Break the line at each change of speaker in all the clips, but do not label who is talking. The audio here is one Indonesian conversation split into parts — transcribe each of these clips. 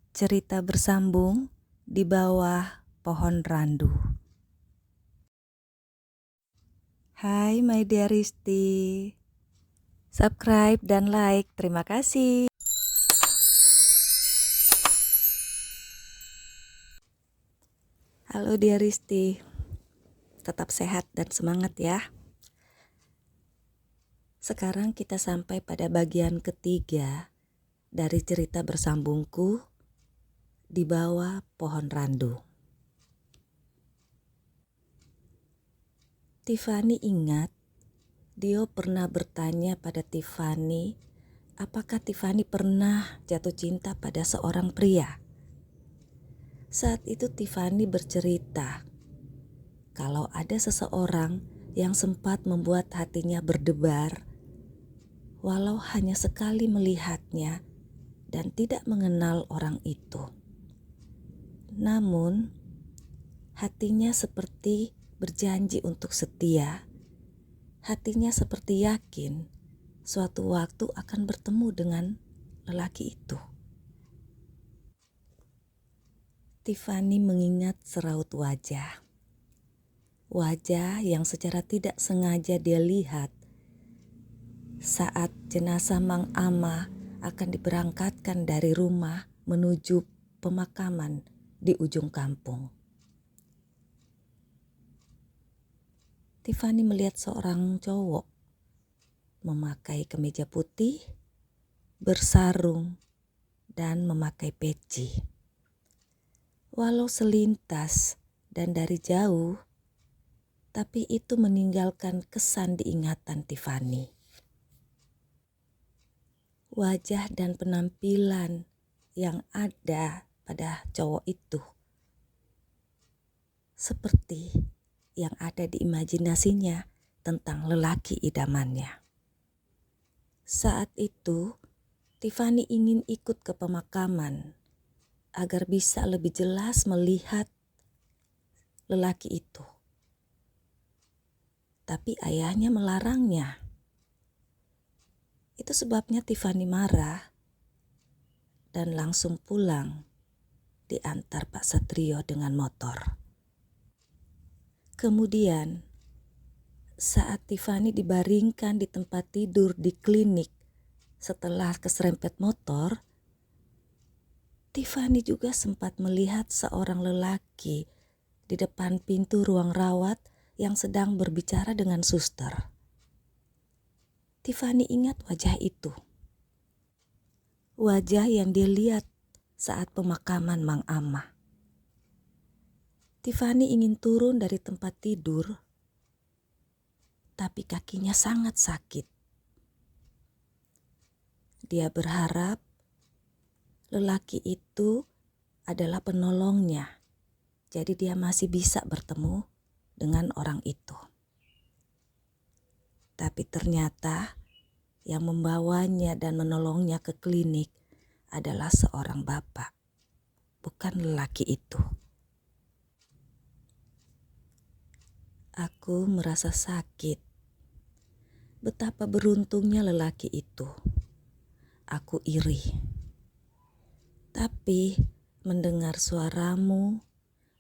Cerita bersambung di bawah pohon randu. Hai my dear Risti, subscribe dan like, terima kasih. Halo dear Risti, tetap sehat dan semangat ya. Sekarang kita sampai pada bagian ketiga dari cerita bersambungku di bawah pohon randu. Tiffany ingat, Dio pernah bertanya pada Tiffany, apakah Tiffany pernah jatuh cinta pada seorang pria? Saat itu Tiffany bercerita kalau ada seseorang yang sempat membuat hatinya berdebar, walau hanya sekali melihatnya dan tidak mengenal orang itu. Namun, hatinya seperti berjanji untuk setia. Hatinya seperti yakin suatu waktu akan bertemu dengan lelaki itu. Tiffany mengingat seraut wajah. Wajah yang secara tidak sengaja dia lihat saat jenazah Mang Ama akan diberangkatkan dari rumah menuju pemakaman di ujung kampung. Tiffany melihat seorang cowok memakai kemeja putih, bersarung, dan memakai peci. Walau selintas dan dari jauh, tapi itu meninggalkan kesan di ingatan Tiffany. Wajah dan penampilan yang ada pada cowok itu seperti yang ada di imajinasinya tentang lelaki idamannya. Saat itu, Tiffany ingin ikut ke pemakaman agar bisa lebih jelas melihat lelaki itu. Tapi ayahnya melarangnya. Itu sebabnya Tiffany marah dan langsung pulang diantar Pak Satrio dengan motor. Kemudian, saat Tiffany dibaringkan di tempat tidur di klinik setelah keserempet motor, Tiffany juga sempat melihat seorang lelaki di depan pintu ruang rawat yang sedang berbicara dengan suster. Tiffany ingat wajah itu. Wajah yang dia lihat saat pemakaman Mang Ama. Tiffany ingin turun dari tempat tidur, tapi kakinya sangat sakit. Dia berharap lelaki itu adalah penolongnya, jadi dia masih bisa bertemu dengan orang itu. Tapi ternyata yang membawanya dan menolongnya ke klinik adalah seorang bapak, bukan lelaki itu. Aku merasa sakit. Betapa beruntungnya lelaki itu. Aku iri. Tapi mendengar suaramu,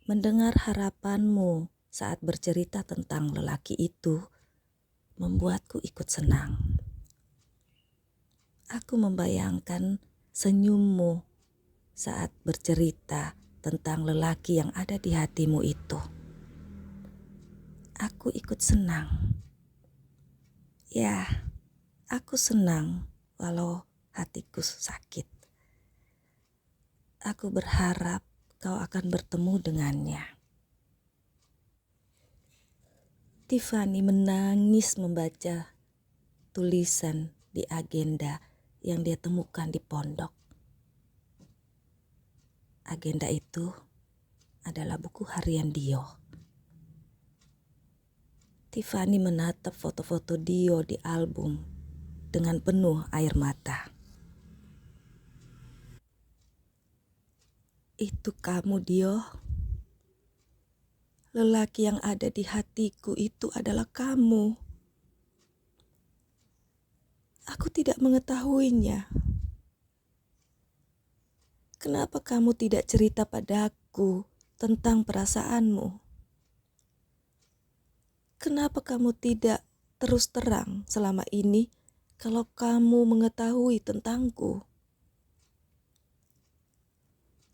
mendengar harapanmu saat bercerita tentang lelaki itu, membuatku ikut senang. Aku membayangkan senyummu saat bercerita tentang lelaki yang ada di hatimu itu. Aku ikut senang. Ya, aku senang walau hatiku sakit. Aku berharap kau akan bertemu dengannya. Tiffany menangis membaca tulisan di agenda yang dia temukan di pondok. Agenda itu adalah buku harian Dio. Tiffany menatap foto-foto Dio di album dengan penuh air mata. Itu kamu, Dio. Lelaki yang ada di hatiku itu adalah kamu. Aku tidak mengetahuinya. Kenapa kamu tidak cerita padaku tentang perasaanmu? Kenapa kamu tidak terus terang selama ini kalau kamu mengetahui tentangku?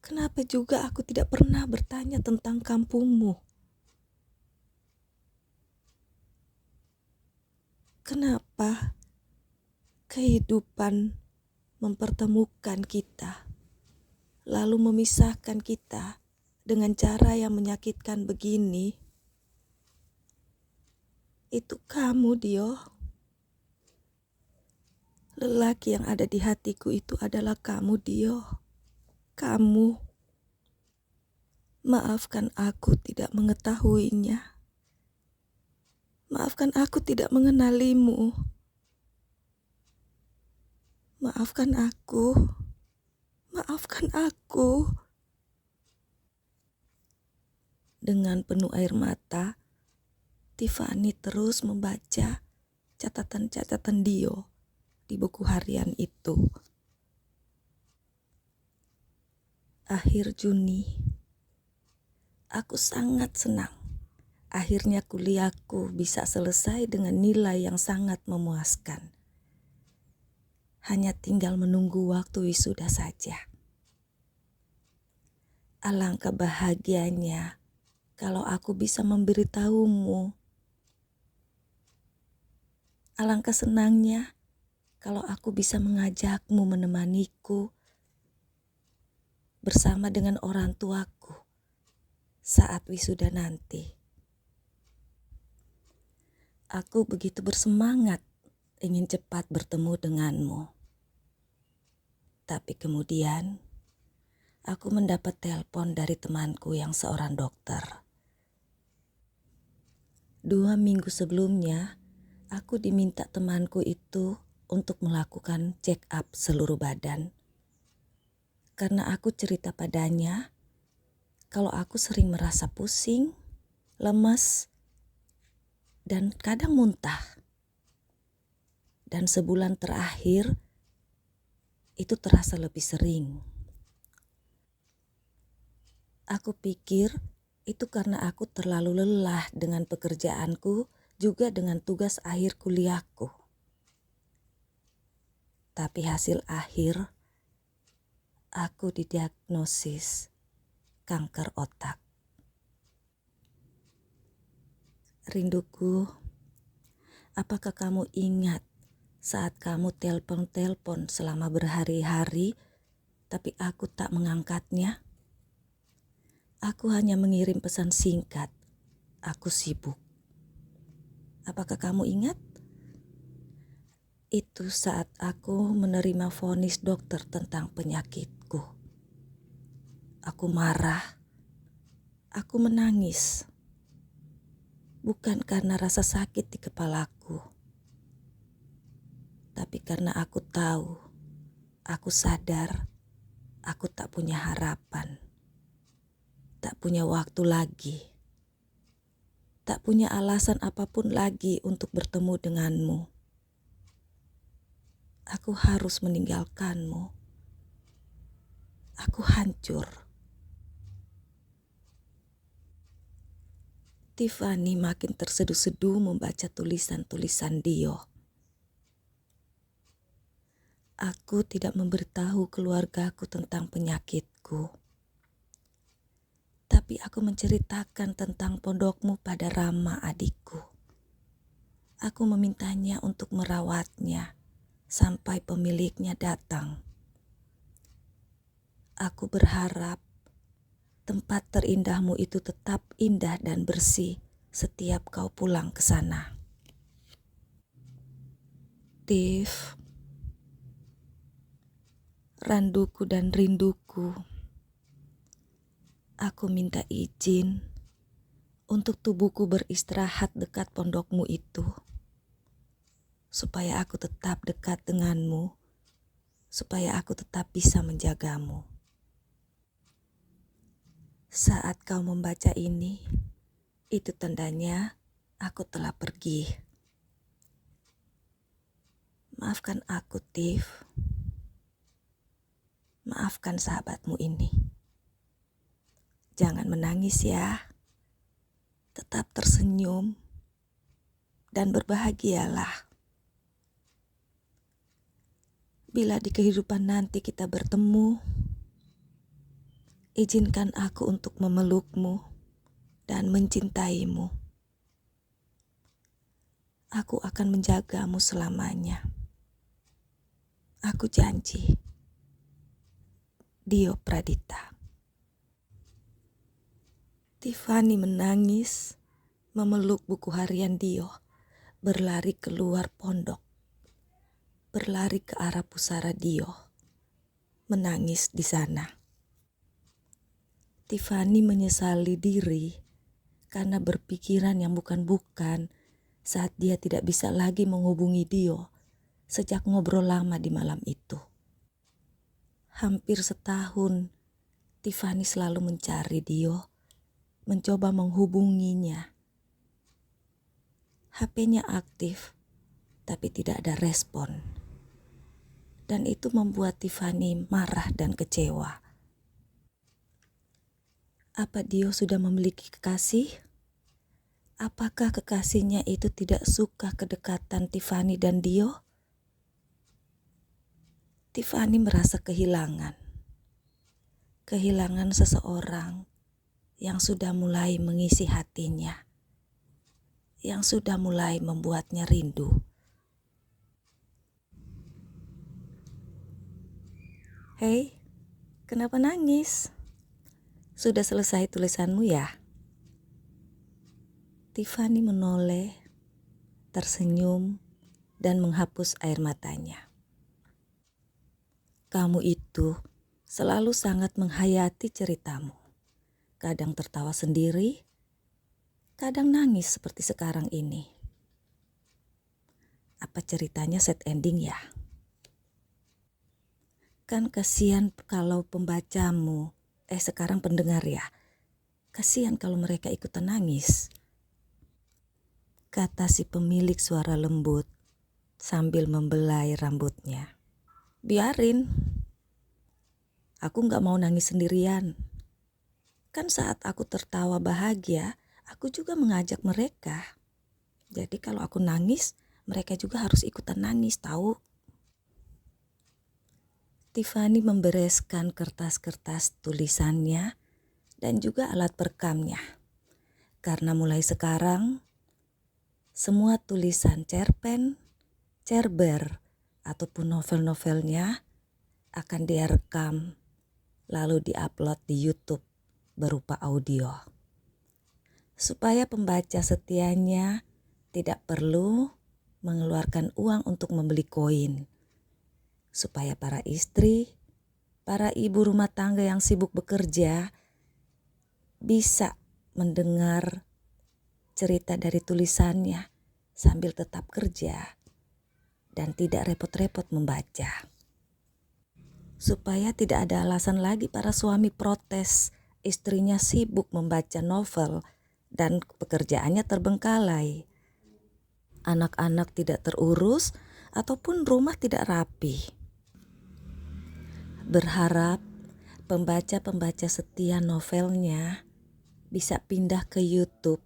Kenapa juga aku tidak pernah bertanya tentang kampungmu? Kenapa kehidupan mempertemukan kita, lalu memisahkan kita dengan cara yang menyakitkan begini? Itu kamu, Dio. Lelaki yang ada di hatiku itu adalah kamu, Dio. Kamu. Maafkan aku tidak mengetahuinya. Maafkan aku tidak mengenalimu. Maafkan aku. Maafkan aku. Dengan penuh air mata, Tiffany terus membaca catatan-catatan Dio di buku harian itu. Akhir Juni, aku sangat senang. Akhirnya kuliahku bisa selesai dengan nilai yang sangat memuaskan. Hanya tinggal menunggu waktu wisuda saja. Alangkah bahagianya kalau aku bisa memberitahumu. Alangkah senangnya kalau aku bisa mengajakmu menemaniku bersama dengan orang tuaku saat wisuda nanti. Aku begitu bersemangat ingin cepat bertemu denganmu. Tapi kemudian aku mendapat telepon dari temanku yang seorang dokter. 2 minggu sebelumnya, aku diminta temanku itu untuk melakukan check up seluruh badan. Karena aku cerita padanya kalau aku sering merasa pusing, lemas, dan kadang muntah. Dan sebulan terakhir itu terasa lebih sering. Aku pikir itu karena aku terlalu lelah dengan pekerjaanku, juga dengan tugas akhir kuliahku. Tapi hasil akhir, aku didiagnosis kanker otak. Rinduku, apakah kamu ingat saat kamu telepon-telepon selama berhari-hari, tapi aku tak mengangkatnya? Aku hanya mengirim pesan singkat, aku sibuk. Apakah kamu ingat? Itu saat aku menerima vonis dokter tentang penyakitku. Aku marah, aku menangis. Bukan karena rasa sakit di kepalaku, tapi karena aku tahu, aku sadar, aku tak punya harapan, tak punya waktu lagi, tak punya alasan apapun lagi untuk bertemu denganmu. Aku harus meninggalkanmu. Aku hancur. Tiffany makin terseduh-seduh membaca tulisan-tulisan Dio. Aku tidak memberitahu keluargaku tentang penyakitku. Tapi aku menceritakan tentang pondokmu pada Rama adikku. Aku memintanya untuk merawatnya sampai pemiliknya datang. Aku berharap tempat terindahmu itu tetap indah dan bersih setiap kau pulang ke sana. Tiff, randuku dan rinduku, aku minta izin untuk tubuhku beristirahat dekat pondokmu itu, supaya aku tetap dekat denganmu, supaya aku tetap bisa menjagamu. Saat kau membaca ini, itu tandanya aku telah pergi. Maafkan aku, Tiff. Maafkan sahabatmu ini. Jangan menangis ya. Tetap tersenyum dan berbahagialah. Bila di kehidupan nanti kita bertemu, izinkan aku untuk memelukmu dan mencintaimu. Aku akan menjagamu selamanya. Aku janji. Dio Pradita. Tiffany menangis, memeluk buku harian Dio, berlari keluar pondok, berlari ke arah pusara Dio, menangis di sana. Tiffany menyesali diri karena berpikiran yang bukan-bukan saat dia tidak bisa lagi menghubungi Dio sejak ngobrol lama di malam itu. Hampir setahun, Tiffany selalu mencari Dio, mencoba menghubunginya. HP-nya aktif, tapi tidak ada respon. Dan itu membuat Tiffany marah dan kecewa. Apa Dio sudah memiliki kekasih? Apakah kekasihnya itu tidak suka kedekatan Tiffany dan Dio? Tiffany merasa kehilangan seseorang yang sudah mulai mengisi hatinya, yang sudah mulai membuatnya rindu. Hei, kenapa nangis? Sudah selesai tulisanmu ya? Tiffany menoleh, tersenyum, dan menghapus air matanya. Kamu itu selalu sangat menghayati ceritamu. Kadang tertawa sendiri, kadang nangis seperti sekarang ini. Apa ceritanya sad ending ya? Kan kasihan kalau pembacamu, sekarang pendengar ya. Kasihan kalau mereka ikutan nangis. Kata si pemilik suara lembut sambil membelai rambutnya. Biarin. Aku gak mau nangis sendirian. Kan saat aku tertawa bahagia, aku juga mengajak mereka. Jadi kalau aku nangis, mereka juga harus ikutan nangis, tahu? Tiffany membereskan kertas-kertas tulisannya dan juga alat perekamnya. Karena mulai sekarang, semua tulisan cerpen, cerber, ataupun novel-novelnya akan dia rekam lalu diupload di YouTube berupa audio. Supaya pembaca setianya tidak perlu mengeluarkan uang untuk membeli koin. Supaya para istri, para ibu rumah tangga yang sibuk bekerja bisa mendengar cerita dari tulisannya sambil tetap kerja dan tidak repot-repot membaca. Supaya tidak ada alasan lagi para suami protes istrinya sibuk membaca novel dan pekerjaannya terbengkalai. Anak-anak tidak terurus ataupun rumah tidak rapi. Berharap pembaca-pembaca setia novelnya bisa pindah ke YouTube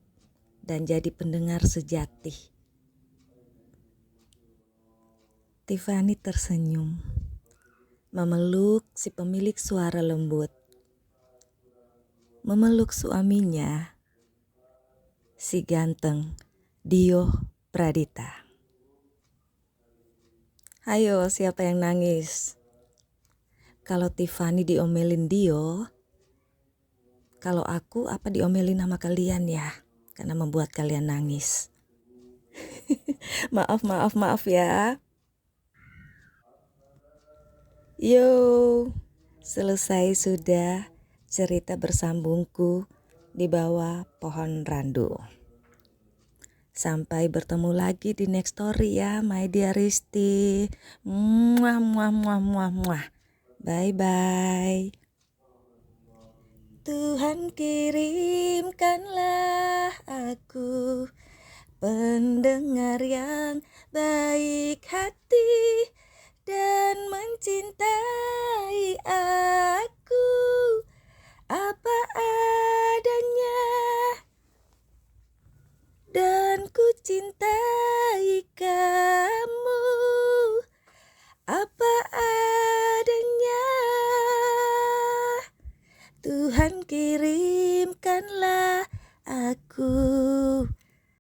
dan jadi pendengar sejati. Tiffany tersenyum, memeluk si pemilik suara lembut, memeluk suaminya, si ganteng Dio Pradita. Ayo, siapa yang nangis? Kalau Tiffany diomelin Dio, kalau aku apa diomelin sama kalian ya? Karena membuat kalian nangis. Maaf ya. Yo, selesai sudah cerita bersambungku di bawah pohon randu. Sampai bertemu lagi di next story ya, my dear Risti. Muah, muah, muah, muah, muah. Bye bye. Tuhan kirimkanlah aku pendengar yang baik hati dan mencintai aku apa adanya, dan ku cintai kamu apa adanya. Tuhan kirimkanlah